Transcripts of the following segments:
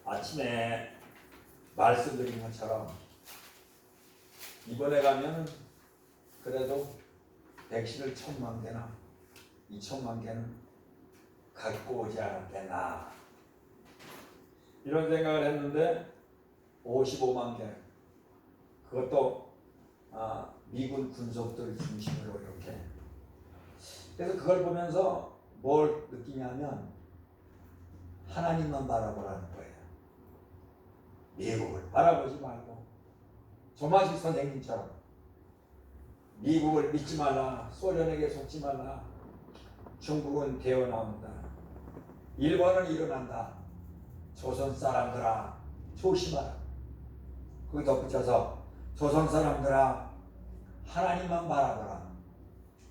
아침에 말씀드린 것처럼 이번에 가면 그래도 백신을 1,000만 개나 2,000만 개는 갖고 오지 않았겠나 이런 생각을 했는데 55만 개 그것도 미군 군속들 중심으로 이렇게 그래서 그걸 보면서 뭘 느끼냐면 하나님만 바라보라는 거예요. 미국을 바라보지 말고 조마식 선생님처럼 미국을 믿지 말라, 소련에게 속지 말라, 중국은 되어나온다, 일본은 일어난다, 조선 사람들아 조심하라. 거기 덧붙여서 조선 사람들아 하나님만 바라보라.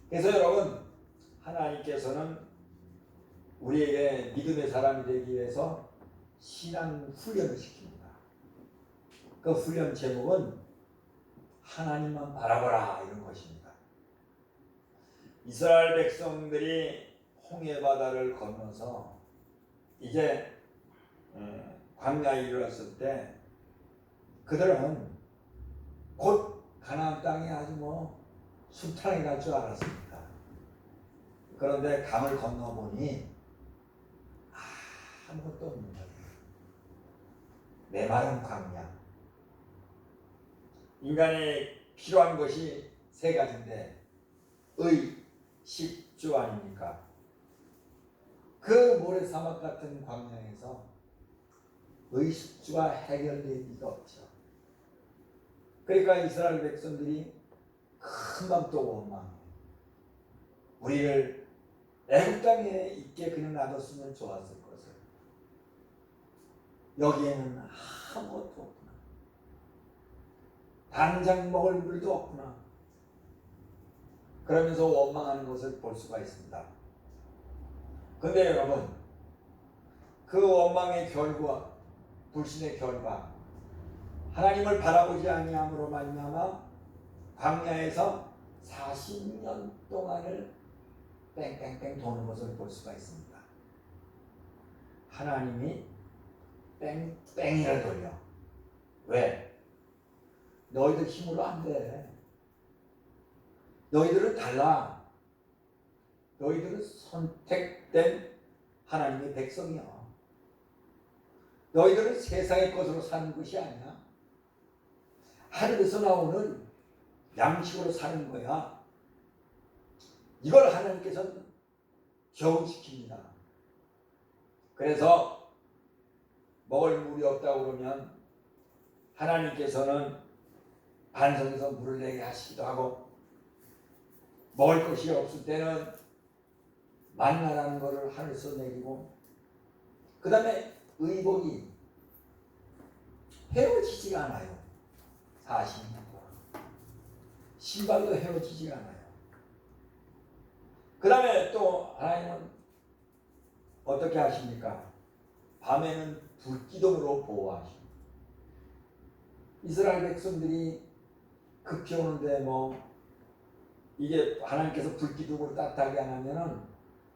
그래서 여러분 하나님께서는 우리에게 믿음의 사람이 되기 위해서 신앙 훈련을 시킵니다. 그 훈련 제목은 하나님만 바라보라 이런 것입니다. 이스라엘 백성들이 홍해 바다를 건너서 이제 광야에 이르렀을 때 그들은 곧 가나안 땅에 아주 순탄하게 갈 줄 알았습니다. 그런데 강을 건너보니 아무것도 없는 거예요. 메마른 광야. 인간이 필요한 것이 세 가지인데 의, 식, 주 아닙니까? 그 모래사막 같은 광야에서 의식주가 해결될 리가 없죠. 그러니까 이스라엘 백성들이 금방 또 원망해. 우리를 애굽 땅에 있게 그냥 놔뒀으면 좋았을 것을. 여기에는 아무것도 없구나. 당장 먹을 물도 없구나. 그러면서 원망하는 것을 볼 수가 있습니다. 그런데 여러분, 그 원망의 결과, 불신의 결과, 하나님을 바라보지 아니함으로 말미암아 광야에서 40년 동안을 뺑뺑뺑 도는 것을 볼 수가 있습니다. 하나님이 뺑뺑이를 돌려. 왜? 너희들 힘으로 안 돼. 너희들은 달라. 너희들은 선택된 하나님의 백성이야. 너희들은 세상의 것으로 사는 것이 아니야. 하늘에서 나오는 양식으로 사는 거야. 이걸 하나님께서는 교훈시킵니다. 그래서 먹을 물이 없다고 그러면 하나님께서는 반석에서 물을 내게 하시기도 하고 먹을 것이 없을 때는 만나라는 것을 하늘에서 내리고 그 다음에 의복이 헤어지지가 않아요. 40년 동안 신발도 헤어지지가 않아요. 그 다음에 또 하나님은 어떻게 하십니까? 밤에는 불기둥으로 보호하십니다. 이스라엘 백성들이 급히 오는데 이게 하나님께서 불기둥으로 따뜻하게 안 하면은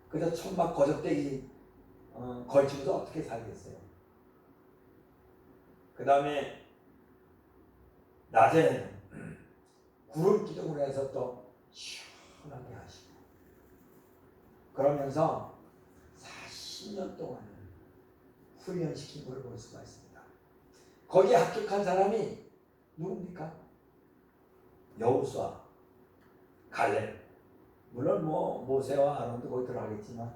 그저 천막 거적대기 걸치면서 어떻게 살겠어요? 그 다음에 낮에는 구름 기둥으로 해서 또 시원하게 하시고 그러면서 40년 동안 훈련시킨 걸 볼 수가 있습니다. 거기에 합격한 사람이 누굽니까? 여호수아, 갈렙. 물론 모세와 아론도 거기 들어가겠지만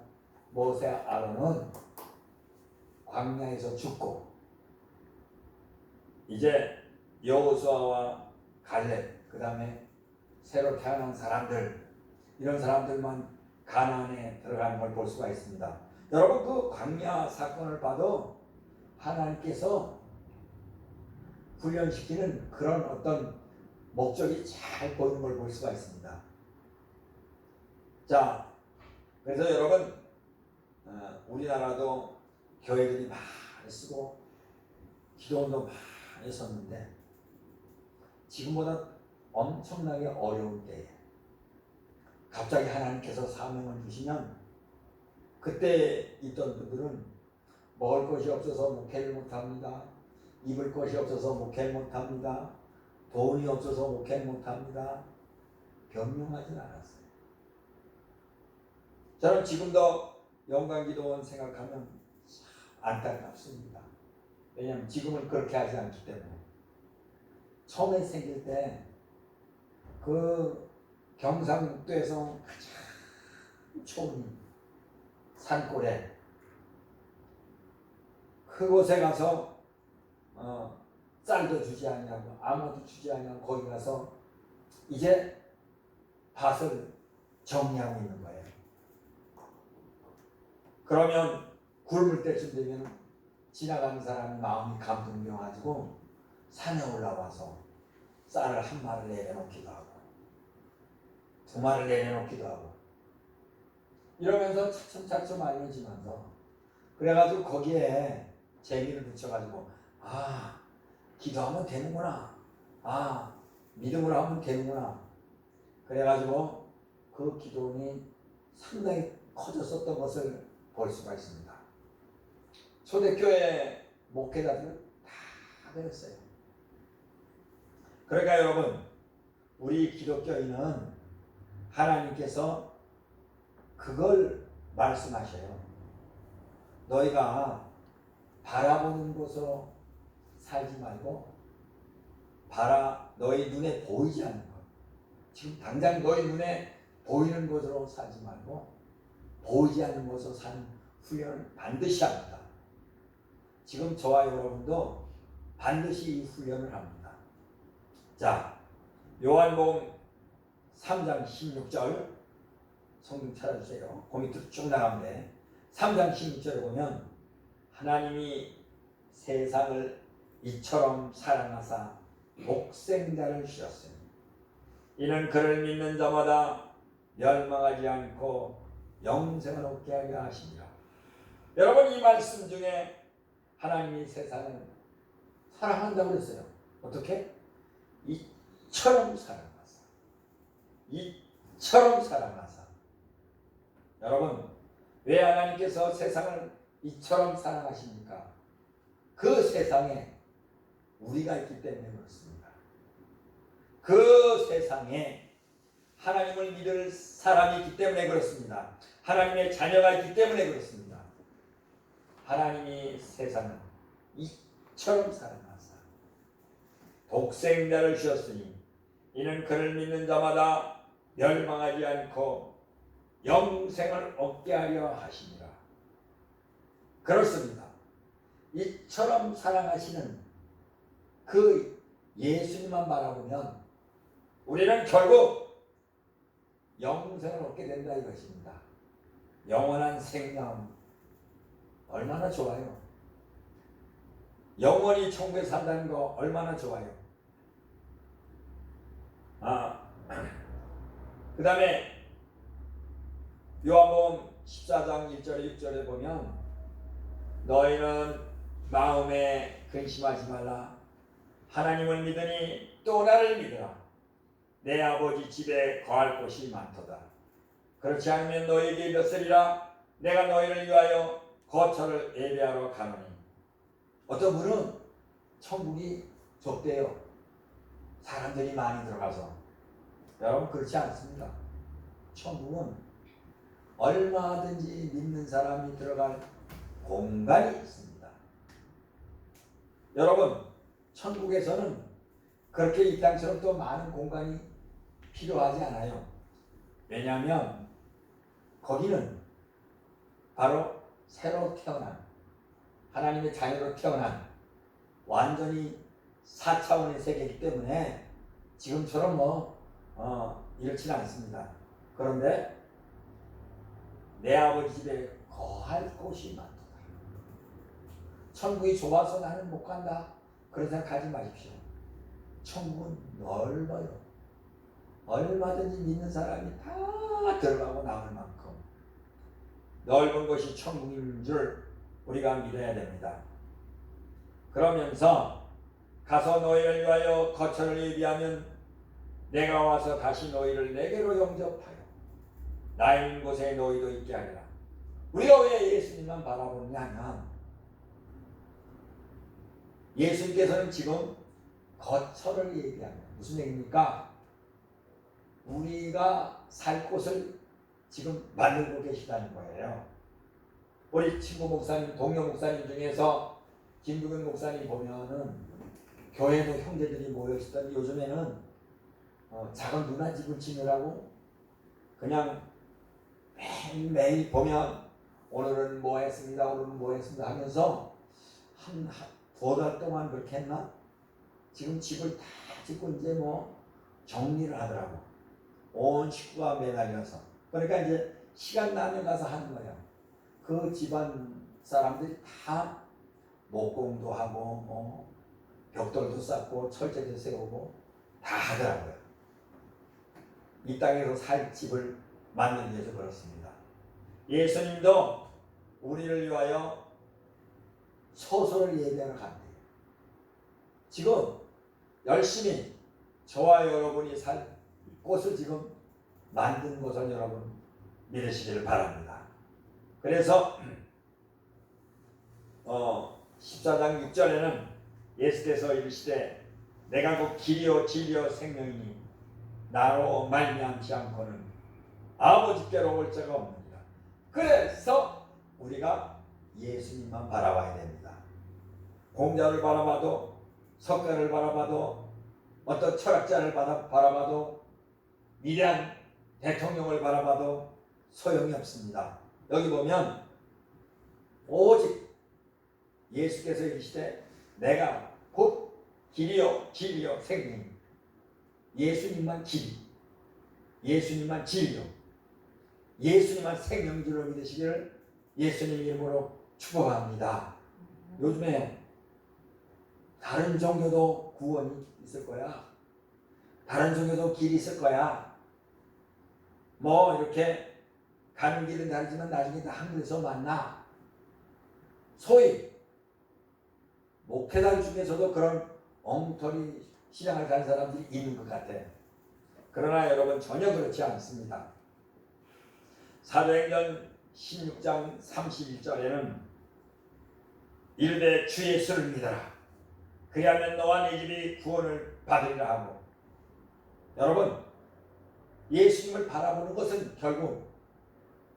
모세, 아론은 광야에서 죽고 이제 여호수아와 갈렙, 그 다음에 새로 태어난 사람들, 이런 사람들만 가나안에 들어가는 걸 볼 수가 있습니다. 여러분 그 광야 사건을 봐도 하나님께서 훈련시키는 그런 어떤 목적이 잘 보이는 걸 볼 수가 있습니다. 자, 그래서 여러분 우리나라도 교회들이 많이 쓰고 기도원도 많이 썼는데 지금보다 엄청나게 어려울 때에 갑자기 하나님께서 사명을 주시면 그때 있던 분들은 먹을 것이 없어서 목회를 못합니다. 입을 것이 없어서 목회를 못합니다. 돈이 없어서 목회를 못합니다. 변명하진 않았어요. 저는 지금도 영광기도원 생각하면 안타깝습니다. 왜냐하면 지금은 그렇게 하지 않기 때문에. 처음에 생길 때 그 경상북도에서 가장 좋은 산골에 그곳에 가서 쌀도 주지 아니하고 아무도 주지 아니하고 거기 가서 이제 밭을 정리하고 있는 거예요. 그러면 굶을 때쯤 되면 지나가는 사람이 마음이 감동되어가지고 산에 올라와서 쌀을 한 마를 내려놓기도 하고 두 마를 내려놓기도 하고 이러면서 차츰차츰 알려지면서 그래가지고 거기에 재미를 붙여가지고 기도하면 되는구나, 믿음으로 하면 되는구나, 그래가지고 그 기도원이 상당히 커졌었던 것을 볼 수가 있습니다. 초대교회 목회자들은 다 그랬어요. 그러니까 여러분, 우리 기독교인은 하나님께서 그걸 말씀하셔요. 너희가 바라보는 곳으로 살지 말고 너희 눈에 보이지 않는 것, 지금 당장 너희 눈에 보이는 곳으로 살지 말고 보이지 않는 곳으로 사는 훈련을 반드시 합니다. 지금 저와 여러분도 반드시 이 훈련을 합니다. 자, 요한복음 3장 16절 성경 찾아주세요. 그 밑으로 쭉 나가면 돼. 3장 16절에 보면 하나님이 세상을 이처럼 사랑하사 독생자를 주셨으니 이는 그를 믿는 자마다 멸망하지 않고 영생을 얻게 하려 하십니다. 여러분, 이 말씀 중에 하나님이 세상을 사랑한다고 그랬어요. 어떻게? 이처럼 사랑하사. 여러분, 왜 하나님께서 세상을 이처럼 사랑하십니까? 그 세상에 우리가 있기 때문에 그렇습니다. 그 세상에 하나님을 믿을 사람이 있기 때문에 그렇습니다. 하나님의 자녀가 있기 때문에 그렇습니다. 하나님이 세상을 이처럼 사랑하사 독생자를 주셨으니 이는 그를 믿는 자마다 멸망하지 않고 영생을 얻게 하려 하십니다. 그렇습니다. 이처럼 사랑하시는 그 예수님만 바라보면 우리는 결국 영생을 얻게 된다 이것입니다. 영원한 생명, 얼마나 좋아요. 영원히 천국에 산다는 거 얼마나 좋아요. 그 다음에 요한복음 14장 1절에 6절에 보면 너희는 마음에 근심하지 말라. 하나님을 믿으니 또 나를 믿으라. 내 아버지 집에 거할 곳이 많도다. 그렇지 않으면 너희에게 몇 쓰리라. 내가 너희를 위하여 거처를 예비하러 가노니. 어떤 분은 천국이 좁대요. 사람들이 많이 들어가서. 여러분, 그렇지 않습니다. 천국은 얼마든지 믿는 사람이 들어갈 공간이 있습니다. 여러분, 천국에서는 그렇게 이 땅처럼 또 많은 공간이 필요하지 않아요. 왜냐하면 거기는 바로 새로 태어난 하나님의 자녀로 태어난 완전히 4차원의 세계이기 때문에 지금처럼 이렇지는 않습니다. 그런데 내 아버지 집에 거할 곳이 많도다. 천국이 좁아서 나는 못 간다, 그런 생각하지 마십시오. 천국은 넓어요. 얼마든지 믿는 사람이 다 들어가고 나올 만큼 넓은 것이 천국인 줄 우리가 믿어야 됩니다. 그러면서 가서 너희를 위하여 거처를 예비하면 내가 와서 다시 너희를 내게로 영접하여 나 있는 곳에 너희도 있게 하리라. 우리가 왜 예수님만 바라보느냐 하면 예수님께서는 지금 거처를 얘기합니다. 무슨 얘기입니까? 우리가 살 곳을 지금 만들고 계시다는 거예요. 우리 친구 목사님, 동료 목사님 중에서 김두근 목사님 보면은 교회도 형제들이 모여있더니 요즘에는 작은 누나 집을 지내라고 그냥 매일 보면 오늘은 뭐 했습니다, 오늘은 뭐 했습니다 하면서 한 두어 달 동안 그렇게 했나? 지금 집을 다 짓고 이제 뭐 정리를 하더라고. 온 식구가 매달려서. 그러니까 이제 시간 나면 가서 하는 거예요. 그 집안 사람들이 다 목공도 하고 벽돌도 쌓고 철제도 세우고 다 하더라고요. 이 땅에서 살 집을 만들기 위해서 그렇습니다. 예수님도 우리를 위하여 소설을 예배하러 간대요. 지금 열심히 저와 여러분이 살 곳을 지금 만든 것을 여러분 믿으시기를 바랍니다. 그래서 14장 6절에는 예수께서 이르시되 내가 곧 길이요 진리요 생명이니 나로 말미암지 않고는 아버지께로 올 자가 없느니라. 그래서 우리가 예수님만 바라봐야 됩니다. 공자를 바라봐도 석가를 바라봐도 어떤 철학자를 바라봐도 위대한 대통령을 바라봐도 소용이 없습니다. 여기 보면 오직 예수께서 이르시되 내가 곧 길이요 진리요 생명, 예수님만 길, 예수님만 진리요, 예수님만 생명줄로 믿으시기를 예수님 이름으로 축복합니다. 요즘에 다른 종교도 구원이 있을 거야. 다른 종교도 길이 있을 거야. 뭐 이렇게 가는 길은 다르지만 나중에 다 하늘에서 만나. 소위 목회자 중에서도 그런 엉터리 신앙을 가는 사람들이 있는 것 같아요. 그러나 여러분 전혀 그렇지 않습니다. 사도행전 16장 31절에는 이르되 주 예수를 믿어라. 그리하면 너와 네 집이 구원을 받으리라 하고, 여러분 예수님을 바라보는 것은 결국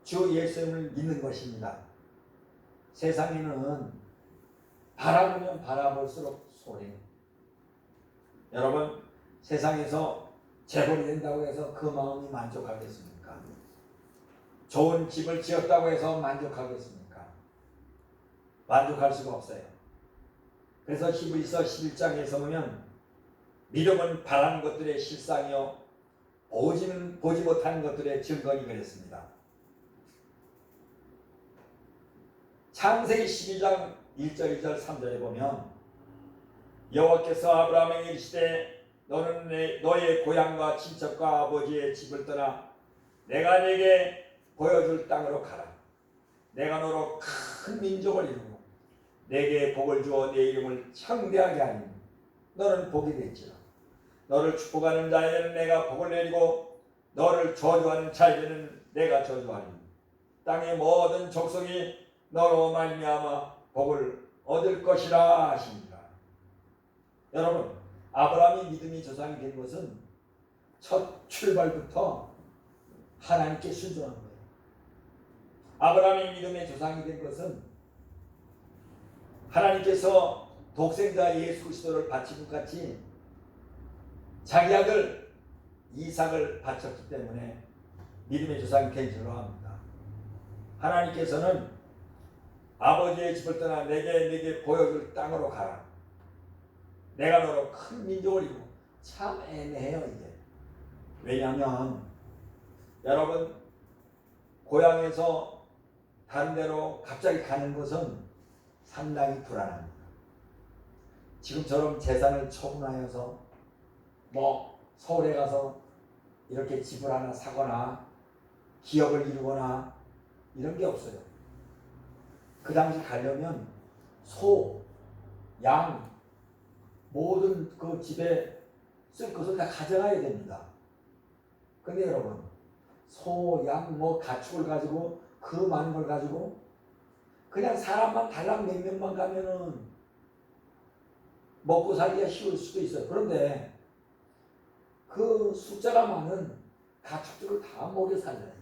주 예수님을 믿는 것입니다. 세상에는 바라보면 바라볼수록 손해. 여러분 세상에서 재벌이 된다고 해서 그 마음이 만족하겠습니까? 좋은 집을 지었다고 해서 만족하겠습니까? 만족할 수가 없어요. 그래서 히브리서 11장에서 보면 믿음은 바라는 것들의 실상이요 보지 못하는 것들의 증거니 그랬습니다. 창세기 12장 1절 2절 3절에 보면 여호와께서 아브라함에게 이르시되 너는 너의 고향과 친척과 아버지의 집을 떠나 내가 네게 보여줄 땅으로 가라. 내가 너로 큰 민족을 이루고 내게 복을 주어 내 이름을 창대하게 하리니 너는 복이 될지라. 너를 축복하는 자에게는 내가 복을 내리고 너를 저주하는 자에게는 내가 저주하리니 땅의 모든 족속이 너로 말미암아 복을 얻을 것이라 하시니라. 여러분 아브라함이 믿음의 조상이 된 것은 첫 출발부터 하나님께 순종한 거예요. 아브라함이 믿음의 조상이 된 것은 하나님께서 독생자 예수 그리스도를 바친 것 같이 자기 아들 이삭을 바쳤기 때문에 믿음의 조상이 된 줄로 합니다. 하나님께서는 아버지의 집을 떠나 내게 보여줄 땅으로 가라. 내가 너로 큰 민족을 이루고. 참 애매해요 이게. 왜냐하면 여러분 고향에서 다른 데로 갑자기 가는 것은 상당히 불안합니다. 지금처럼 재산을 처분하여서 뭐 서울에 가서 이렇게 집을 하나 사거나 기업을 이루거나 이런 게 없어요. 그 당시 가려면 소, 양 모든 그 집에 쓸 것을 다 가져가야 됩니다. 근데 여러분 소, 양, 뭐 가축을 가지고 그 많은 걸 가지고 그냥 사람만 달랑 몇 명만 가면은 먹고 살기가 쉬울 수도 있어요. 그런데 그 숫자가 많은 가축들을 다 먹여 살려야 돼요.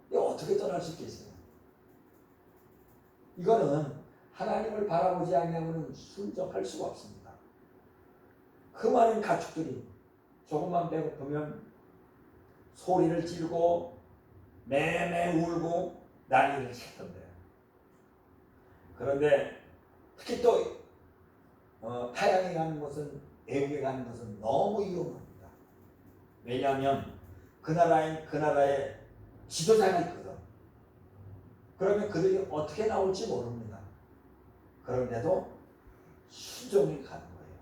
이게 어떻게 떠날 수 있겠어요? 이거는 하나님을 바라보지 않으면 순종할 수가 없습니다. 그 많은 가축들이 조금만 배고프면 소리를 지르고 매매 울고 난리를 치던데요. 그런데 특히 또 타양에 가는 것은, 애국에 가는 것은 너무 위험합니다. 왜냐하면 그 나라에 지도자가 있거든. 그러면 그들이 어떻게 나올지 모릅니다. 그런데도 순종이 가는 거예요.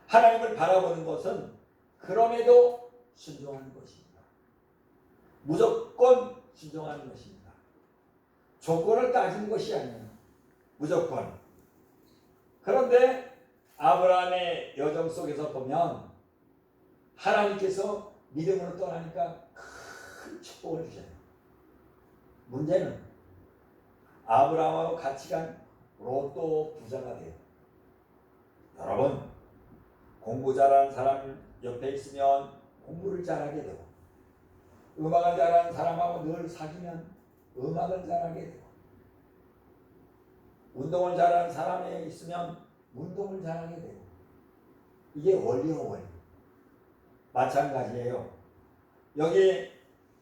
하나님을 바라보는 것은 그럼에도 순종하는 것입니다. 무조건 순종하는 것입니다. 조건을 따지는 것이 아니에요. 무조건. 그런데 아브라함의 여정 속에서 보면 하나님께서 믿음으로 떠나니까 큰 축복을 주셔요. 문제는 아브라함하고 같이 간 롯도 부자가 돼요. 여러분, 공부 잘하는 사람 옆에 있으면 공부를 잘하게 되고, 음악을 잘하는 사람하고 늘 사귀면 음악을 잘하게 되고, 운동을 잘하는 사람에 있으면 운동을 잘하게 되고, 이게 원리요 원리. 마찬가지예요. 여기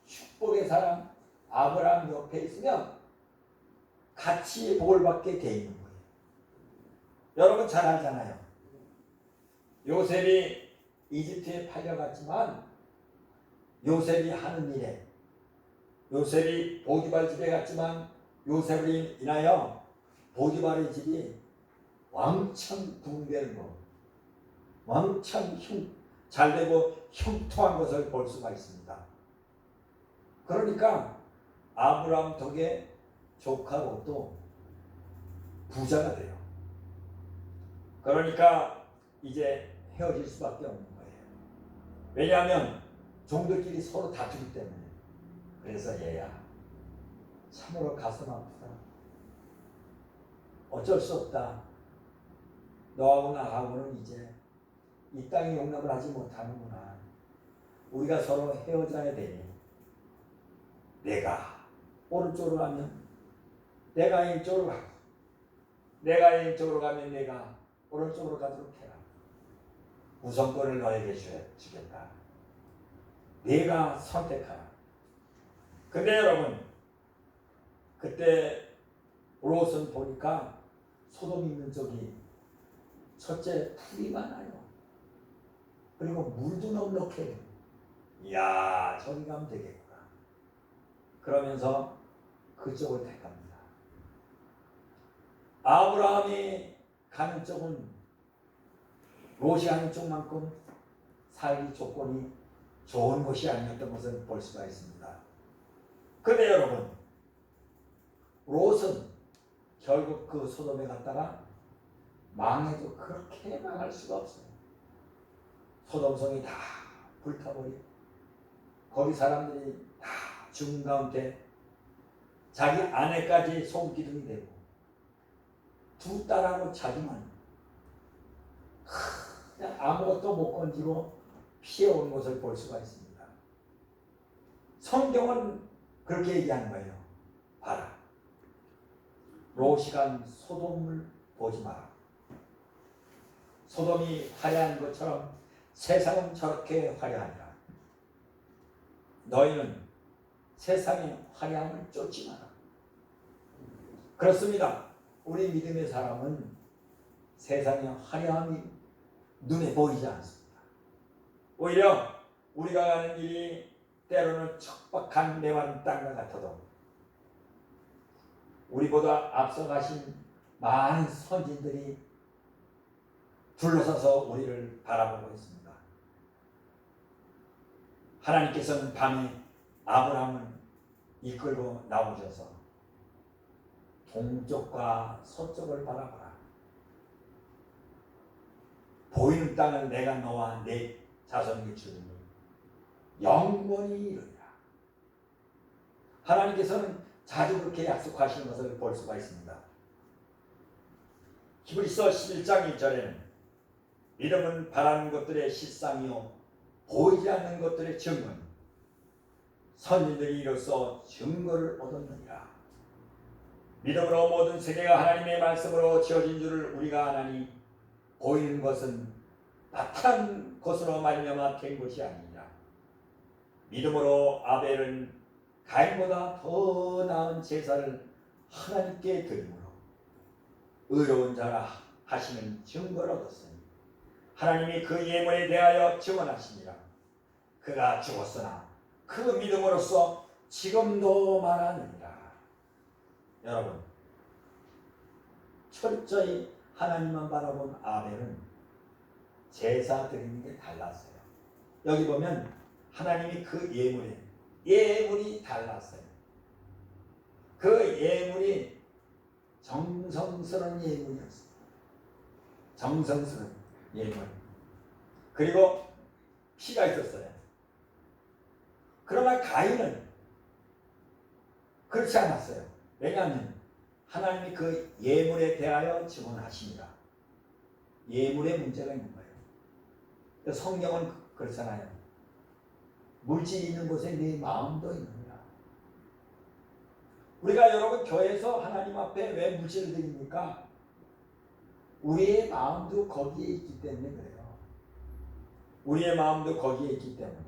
축복의 사람 아브라함 옆에 있으면 같이 복을 받게 돼 있는 거예요. 여러분 잘 알잖아요. 요셉이 이집트에 팔려갔지만 요셉이 하는 일에, 요셉이 보디발 집에 갔지만 요셉을 인하여 보디발의 집이 왕창 부흥되는 거, 왕창 잘되고 형통한 것을 볼 수가 있습니다. 그러니까 아브라함 덕에 조카 롯도 부자가 돼요. 그러니까 이제 헤어질 수밖에 없는 거예요. 왜냐하면 종들끼리 서로 다투기 때문에. 그래서 얘야, 참으로 가슴 아프다. 어쩔 수 없다. 너하고 나하고는 이제 이 땅에 용납을 하지 못하는구나. 우리가 서로 헤어져야 되니 내가 오른쪽으로 가면 내가 왼쪽으로 가고, 내가 왼쪽으로 가면 내가 오른쪽으로 가도록 해라. 우선권을 너에게 주겠다. 네가 선택하라. 근데 여러분, 그때 롯은 보니까 소돔 있는 쪽이 첫째 풀이 많아요. 그리고 물도 넉넉해요. 이야, 저기 가면 되겠구나. 그러면서 그쪽을 택합니다. 아브라함이 가는 쪽은 롯이 가는 쪽만큼 살기 조건이 좋은 곳이 아니었던 것을 볼 수가 있습니다. 그런데 여러분, 롯은 결국 그 소돔에 갔다가 망해도 그렇게 망할 수가 없어요. 소돔성이 다 불타버리고 거기 사람들이 다 죽은 가운데 자기 아내까지 손기둥이 되고 두 딸하고 자기만 그냥 아무것도 못 건지고 피해온 것을 볼 수가 있습니다. 성경은 그렇게 얘기하는 거예요. 봐라, 롯이 간 소돔을 보지 마라. 소돔이 화려한 것처럼 세상은 저렇게 화려하니라. 너희는 세상의 화려함을 쫓지 마라. 그렇습니다. 우리 믿음의 사람은 세상의 화려함이 눈에 보이지 않습니다. 오히려 우리가 가는 길이 때로는 척박한 매완 땅과 같아도 우리보다 앞서가신 많은 선진들이 둘러서서 우리를 바라보고 있습니다. 하나님께서는 밤에 아브라함을 이끌고 나오셔서 동쪽과 서쪽을 바라보라. 보이는 땅을 내가 너와 내 자손에게 주리니 영원히 이르리라. 하나님께서는 자주 그렇게 약속하시는 것을 볼 수가 있습니다. 히브리서 11장 1절에는 믿음은 바라는 것들의 실상이요 보이지 않는 것들의 증언, 선인들이 이로써 증거를 얻었느니라. 믿음으로 모든 세계가 하나님의 말씀으로 지어진 줄을 우리가 아나니 보이는 것은 나타난 것으로 말미암아 된 것이 아니니라. 믿음으로 아벨은 가인보다 더 나은 제사를 하나님께 드림으로 의로운 자라 하시는 증거를 얻었으니 하나님이 그 예물에 대하여 증언하시니라. 그가 죽었으나 그 믿음으로써 지금도 말하느니라. 여러분, 철저히 하나님만 바라본 아벨은 제사 드리는 게 달랐어요. 여기 보면 하나님이 그 예물이 달랐어요. 그 예물이 정성스러운 예물이었어요. 정성스러운 예물. 그리고 피가 있었어요. 그러나 가인은 그렇지 않았어요. 왜냐하면 하나님이 그 예물에 대하여 증언하십니다. 예물에 문제가 있는 거예요. 성경은 그렇잖아요. 물질이 있는 곳에 네 마음도 있느니라. 우리가 여러분 교회에서 하나님 앞에 왜 물질을 드립니까? 우리의 마음도 거기에 있기 때문에 그래요. 우리의 마음도 거기에 있기 때문에.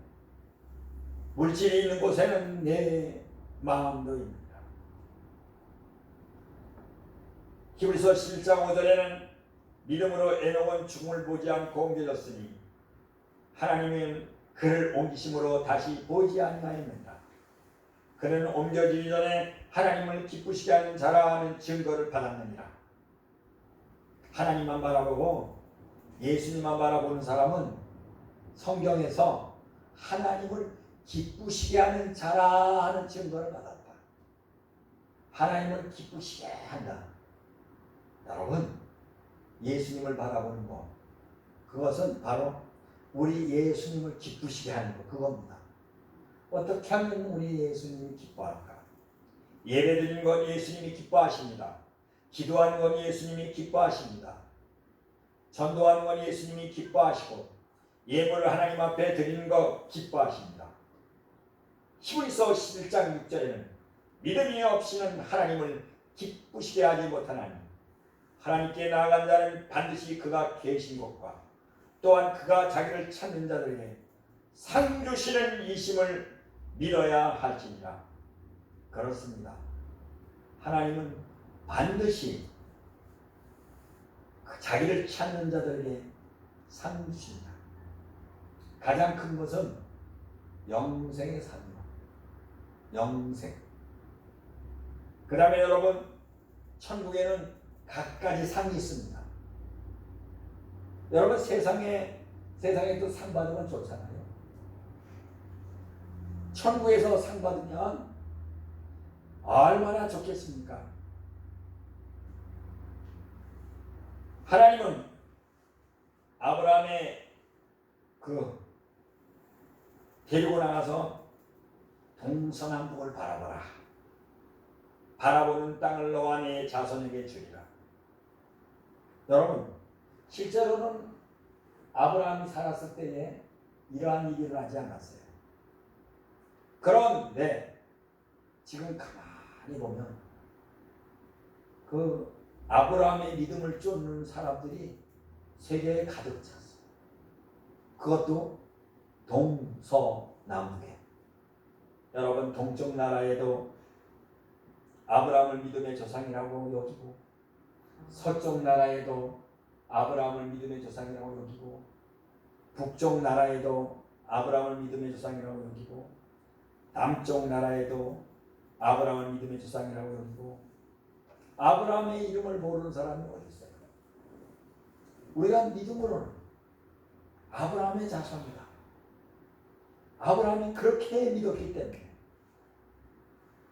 물질이 있는 곳에는 내 마음도 있느니라. 히브리서 11장 5절에는 믿음으로 에녹은 죽음을 보지 않고 옮겨졌으니 하나님은 그를 옮기심으로 다시 보이지 아니하였느니라. 그는 옮겨지기 전에 하나님을 기쁘시게 하는 자라 하는 증거를 받았느니라. 하나님만 바라보고 예수님만 바라보는 사람은 성경에서 하나님을 기쁘시게 하는 자라 하는 증거를 받았다. 하나님을 기쁘시게 한다. 여러분, 예수님을 바라보는 것, 그것은 바로 우리 예수님을 기쁘시게 하는 것, 그겁니다. 어떻게 하면 우리 예수님이 기뻐할까? 예배드리는 건 예수님이 기뻐하십니다. 기도하는 건 예수님이 기뻐하십니다. 전도하는 건 예수님이 기뻐하시고 예물을 하나님 앞에 드리는 거 기뻐하십니다. 히브리서 11장 6절에는 믿음이 없이는 하나님을 기쁘시게 하지 못하나니 하나님께 나아간 자는 반드시 그가 계신 것과 또한 그가 자기를 찾는 자들에게 상 주시는 이심을 믿어야 할지니라. 그렇습니다. 하나님은 반드시 자기를 찾는 자들에게 상 주십니다. 가장 큰 것은 영생의 삶입니다. 영생. 그 다음에 여러분, 천국에는 갖가지 상이 있습니다. 여러분, 세상에 또 상 받으면 좋잖아요. 천국에서 상 받으면 얼마나 좋겠습니까? 하나님은 아브라함의 데리고 나가서 동서남북을 바라보라. 바라보는 땅을 너와 네 자손에게 주리라. 여러분, 실제로는 아브라함이 살았을 때에 이러한 일이 일어나지 않았어요. 그런데 지금 가만히 보면 그 아브라함의 믿음을 쫓는 사람들이 세계에 가득 찼어요. 그것도 동서남북에. 여러분, 동쪽 나라에도 아브라함을 믿음의 조상이라고 여기고 서쪽 나라에도 아브라함을 믿음의 조상이라고 여기고 북쪽 나라에도 아브라함을 믿음의 조상이라고 여기고 남쪽 나라에도 아브라함을 믿음의 조상이라고 여기고 아브라함의 이름을 모르는 사람이 어디 있어요? 우리가 믿음으로는 아브라함의 자손이다. 아브라함이 그렇게 믿었기 때문에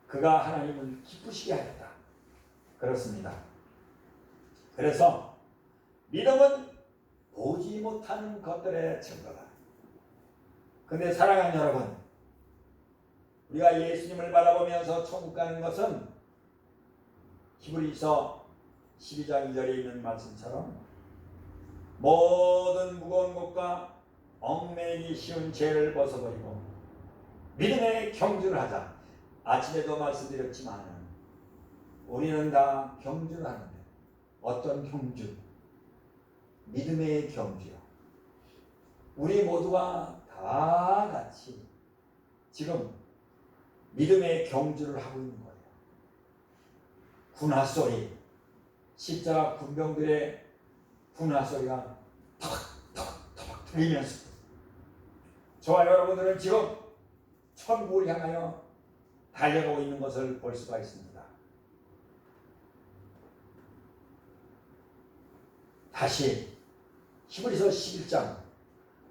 그가 하나님을 기쁘시게 하였다. 그렇습니다. 그래서 믿음은 보지 못하는 것들의 증거다. 근데 사랑하는 여러분, 우리가 예수님을 바라보면서 천국 가는 것은 히브리서 12장 2절에 있는 말씀처럼 모든 무거운 것과 얽매이기 쉬운 죄를 벗어버리고 믿음의 경주를 하자. 아침에도 말씀드렸지만 우리는 다 경주를 하는데 어떤 경주? 믿음의 경주요. 우리 모두가 다 같이 지금 믿음의 경주를 하고 있는 거예요. 군화소리, 십자가 군병들의 군화소리가 턱턱턱 들리면서 저와 여러분들은 지금 천국을 향하여 달려가고 있는 것을 볼 수가 있습니다. 다시 히브리서 11장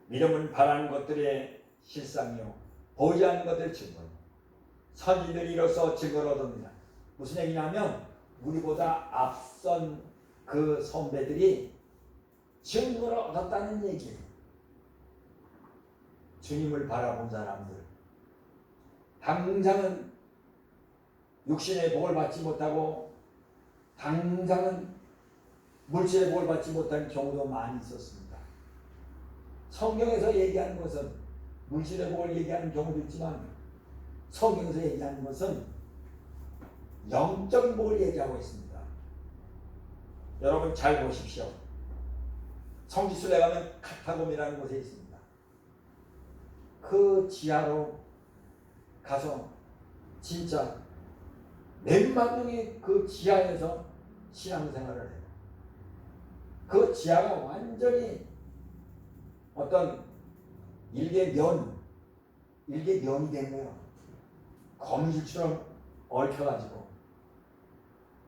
믿음은 바라는 것들의 실상이요 보이지 않는 것들의 증거. 선지들이 이로써 증거를 얻습니다. 무슨 얘기냐면 우리보다 앞선 그 선배들이 증거를 얻었다는 얘기예요. 주님을 바라본 사람들, 당장은 육신의 복을 받지 못하고 당장은 물질의 복을 받지 못한 경우도 많이 있었습니다. 성경에서 얘기하는 것은 물질의 복을 얘기하는 경우도 있지만 성경에서 얘기하는 것은 영적인 복을 얘기하고 있습니다. 여러분 잘 보십시오. 성지순례 가면 카타곰이라는 곳에 있습니다. 그 지하로 가서 진짜 몇만 명이 그 지하에서 신앙생활을 해요. 그 지하가 완전히 어떤 일개면이 된 거예요. 거미줄처럼 얽혀가지고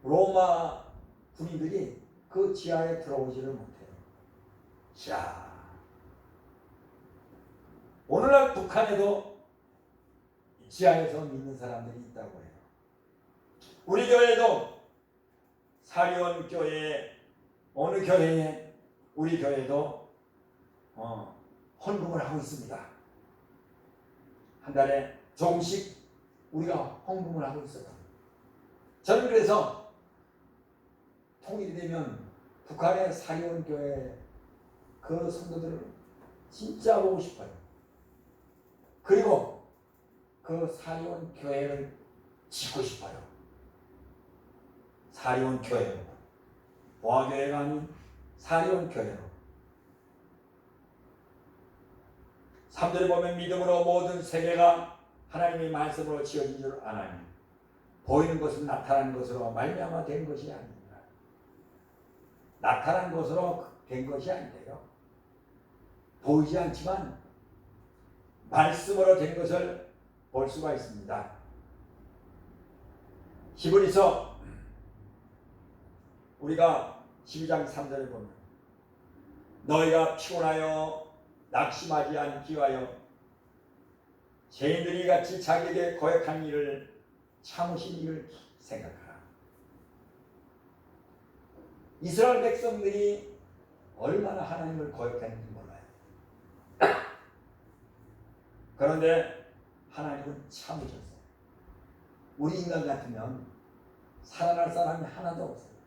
로마 군인들이 그 지하에 들어오지를 못해요. 자, 오늘날 북한에도 지하에서 믿는 사람들이 있다고 해요. 우리 교회도 사리온 교회 어느 교회에 우리 교회도 헌금을 하고 있습니다. 한 달에 조금씩 우리가 헌금을 하고 있어요. 저는 그래서 통일이 되면 북한의 사리온 교회 그 성도들을 진짜 보고 싶어요. 그리고 그 사리온 교회를 짓고 싶어요. 사리온 교회로, 보아교회가 아닌 사리온 교회로. 3절에 보면 믿음으로 모든 세계가 하나님의 말씀으로 지어진 줄 아나니 보이는 것은 나타난 것으로 말미암아 된 것이 아닙니다. 나타난 것으로 된 것이 아닌데요. 보이지 않지만 말씀으로 된 것을 볼 수가 있습니다. 히브리서 우리가 12장 3절에 보면 너희가 피곤하여 낙심하지 않기 위하여 죄인들이 같이 자기에게 거역한 일을 참으신 일을 생각하라. 이스라엘 백성들이 얼마나 하나님을 거역했는지 몰라요. 그런데 하나님은 참으셨어요. 우리 인간 같으면 살아날 사람이 하나도 없어요.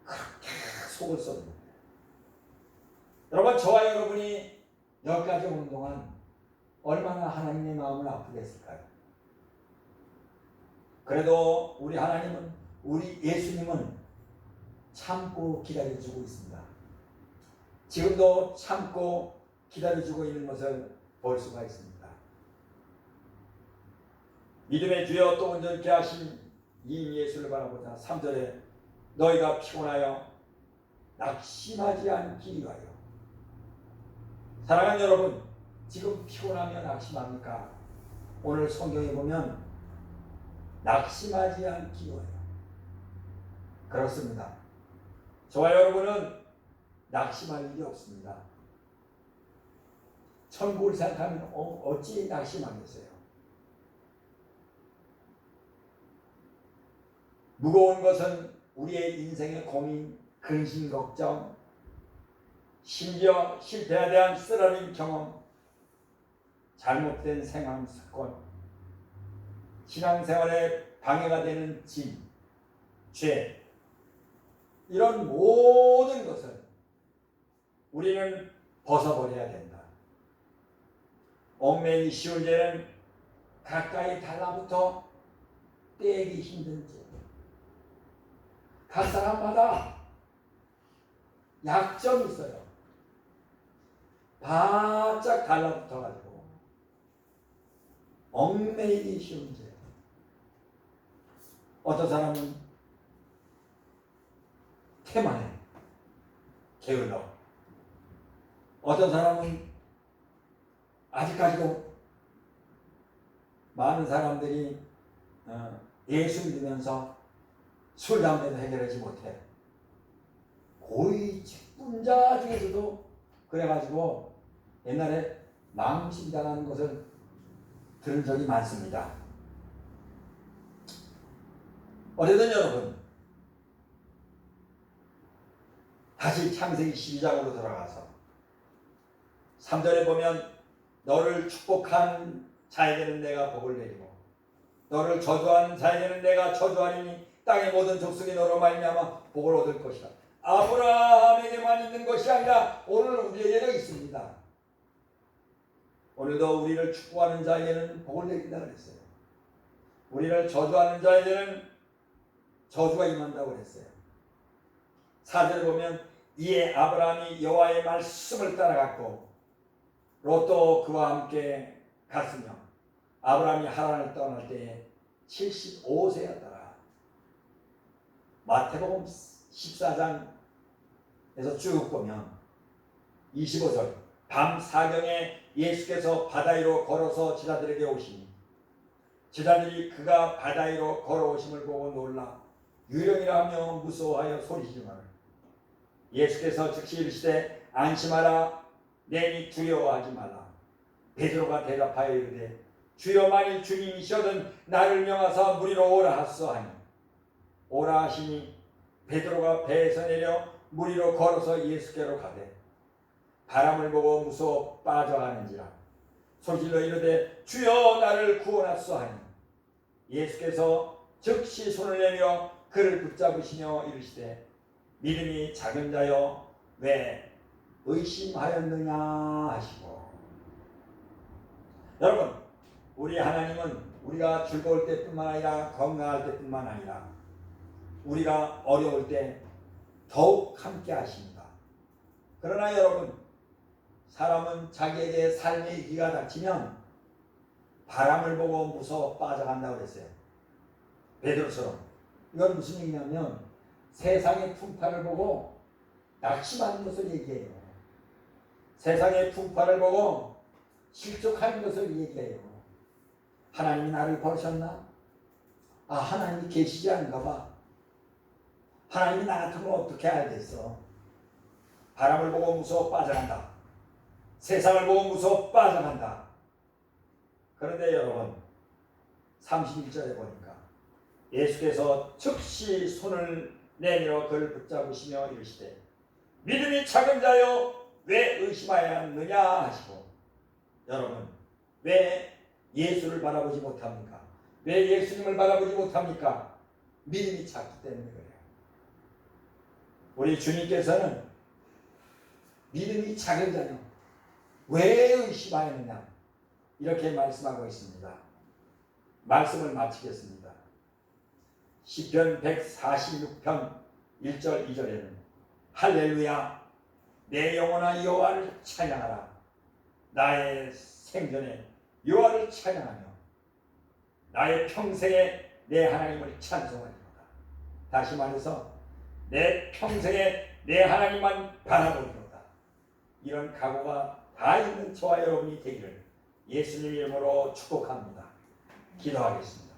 그렇게 속을 썩는 거예요. 여러분, 저와 여러분이 여기까지 오는 동안 얼마나 하나님의 마음을 아프게 했을까요? 그래도 우리 하나님은, 우리 예수님은 참고 기다려주고 있습니다. 지금도 참고 기다려주고 있는 것을 볼 수가 있습니다. 믿음의 주여 또 온전케 하신 이 예수를 바라보자. 3절에 너희가 피곤하여 낙심하지 않기 위하여. 사랑하는 여러분, 지금 피곤하며 낙심합니까? 오늘 성경에 보면 낙심하지 않기 위하여. 그렇습니다. 저와 여러분은 낙심할 일이 없습니다. 천국을 생각하면 어찌 낙심하겠어요? 무거운 것은 우리의 인생의 고민, 근심, 걱정, 심지어 실패에 대한 쓰라린 경험, 잘못된 생활 습관, 신앙생활에 방해가 되는 짐, 죄, 이런 모든 것을 우리는 벗어버려야 된다. 얽매이기 쉬운 죄는 가까이 달라붙어 떼기 힘든 죄. 각 사람마다 약점이 있어요. 바짝 달라붙어가지고 얽매이기 쉬운 죄. 어떤 사람은 태만해, 게을러. 어떤 사람은 아직까지도 많은 사람들이 예수 믿으면서 술, 담배도 해결하지 못해. 고위 직분자 중에서도 그래가지고 옛날에 망신당하는 것을 들은 적이 많습니다. 어쨌든 여러분, 다시 창세기 12장으로 돌아가서 3절에 보면 너를 축복한 자에게는 내가 복을 내리고 너를 저주한 자에게는 내가 저주하리니 땅의 모든 족속이 너로 말미암아 복을 얻을 것이다. 아브라함에게만 있는 것이 아니라 오늘 우리에게도 있습니다. 오늘도 우리를 축복하는 자에게는 복을 내린다 그랬어요. 우리를 저주하는 자에게는 저주가 임한다고 그랬어요. 4절에 보면 이에 아브라함이 여호와의 말씀을 따라갔고 롯도 그와 함께 갔으며 아브라함이 하란을 떠날 때에 75세였더라. 마태복음 14장에서 쭉 보면 25절 밤 사경에 예수께서 바다 위로 걸어서 제자들에게 오시니 제자들이 그가 바다 위로 걸어오심을 보고 놀라 유령이라 하며 무서워하여 소리지르노라. 예수께서 즉시 이르시되 안심하라 내니 두려워하지 말라. 베드로가 대답하여 이르되 주여 만일 주님이시거든 나를 명하사 무리로 오라 하소하니 오라 하시니 베드로가 배에서 내려 물 위로 걸어서 예수께로 가되 바람을 보고 무서워 빠져가는지라 소리질러 이르되 주여 나를 구원하소하니 예수께서 즉시 손을 내밀어 그를 붙잡으시며 이르시되 믿음이 작은 자여 왜 의심하였느냐 하시고. 여러분, 우리 하나님은 우리가 즐거울 때뿐만 아니라 건강할 때뿐만 아니라 우리가 어려울 때 더욱 함께 하십니다. 그러나 여러분, 사람은 자기에게 삶의 위기가 닥치면 바람을 보고 무서워 빠져간다고 그랬어요. 베드로처럼. 이건 무슨 얘기냐면 세상의 풍파를 보고 낙심하는 것을 얘기해요. 세상의 풍파를 보고 실족하는 것을 얘기해요. 하나님이 나를 버리셨나? 아, 하나님이 계시지 않은가 봐. 하나님이 나 같으면 어떻게 알겠어? 바람을 보고 무서워 빠져간다. 세상을 보고 무서워 빠져간다. 그런데 여러분 31절에 보니까 예수께서 즉시 손을 내밀어 그를 붙잡으시며 이르시되 믿음이 작은 자여 왜 의심하였느냐 하시고. 여러분, 왜 예수를 바라보지 못합니까? 왜 예수님을 바라보지 못합니까? 믿음이 작기 때문에 그래요. 우리 주님께서는 믿음이 작은 자여 왜 의심하였느냐 이렇게 말씀하고 있습니다. 말씀을 마치겠습니다. 시편 146편 1절 2절에는 할렐루야 내 영혼아 여호와를 찬양하라. 나의 생전에 여호와를 찬양하며 나의 평생에 내 하나님을 찬송하리로다. 다시 말해서 내 평생에 내 하나님만 바라보리로다. 이런 각오가 다 있는 저와 여러분이 되기를 예수님 이름으로 축복합니다. 기도하겠습니다.